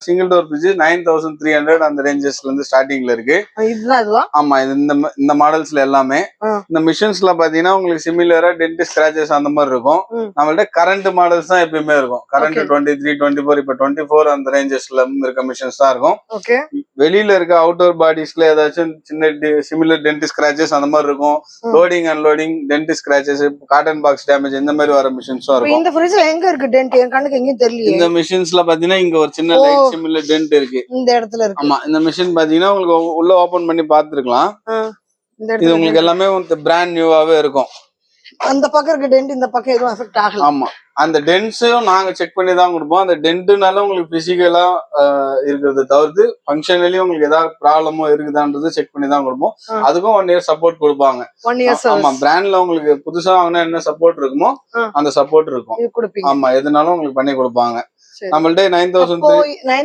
Single door fridge 9300 அந்த ரேஞ்சஸ்ல இருந்து ஸ்டார்டிங்ல இருக்கு. ஆமா, இந்த மாடல்ஸ்ல எல்லாமே. இந்த மிஷின்ஸ்ல பாத்தீங்கன்னா உங்களுக்கு சிமிலரா டென்ட் ஸ்கிராச்சஸ் அந்த மாதிரி இருக்கும். நம்மள்ட்ட கரண்ட் மாடல்ஸ் தான் எப்பயுமே இருக்கும். கரண்ட் 23, 24, இப்ப 24 அந்த ரேஞ்சஸ்ல இருந்து இருக்க மிஷின்ஸ் தான் இருக்கும். வெளியில இருக்க அவுட்டோர் பாடிஸ்ல ஏதாச்சும் சின்ன சிமிலர் டென்ட் ஸ்கிராச்சஸ் அந்த மாதிரி இருக்கும். Loading unloading dent scratches, carton box damage இந்த மாதிரி வர மிஷின்ஸும் இருக்கும். இந்த ஃப்ரிட்ஜ்ல எங்க இருக்கு டென்ட்? என் கண்ணுக்கு எங்கயும் தெரியல. இந்த மிஷின்ஸ்ல பாத்தீங்கன்னா இங்க ஒரு சின்ன லைட் சிமிலர் டென்ட் இருக்கு. இந்த இடத்துல இருக்கு. ஆமா, இந்த மிஷின் பாத்தீங்கன்னா உங்களுக்கு உள்ள ஓபன் பண்ணி பாத்துக்கலாம். இது உங்களுக்கு எல்லாமே பிராண்ட் நியூவாவே இருக்கும். அந்த பக்கம் இருக்க டென்ட் இந்த பக்கம் எதுவும் அஃபெக்ட் ஆகல. ஆமா, அந்த டென்ட்ஸும் நாங்க செக் பண்ணி தான் கொடுப்போம். அந்த டென்ட்னால உங்களுக்கு பிசிக்கலா இருக்கிறது தவிர்த்து ஃபங்க்ஷனலி உங்களுக்கு ஏதாவது ப்ராப்ளமோ இருக்குதான்றது செக் பண்ணி தான் கொடுப்போம். அதுக்கும் 1 இயர் சப்போர்ட் கொடுப்பாங்க. ஆமா, பிராண்ட்ல உங்களுக்கு புதுசா வாங்கினா என்ன சப்போர்ட் இருக்குமோ அந்த சப்போர்ட் இருக்கும். ஆமா, எதுனாலும் உங்களுக்கு பண்ணி கொடுப்பாங்க. நம்மள்ட்ட 9003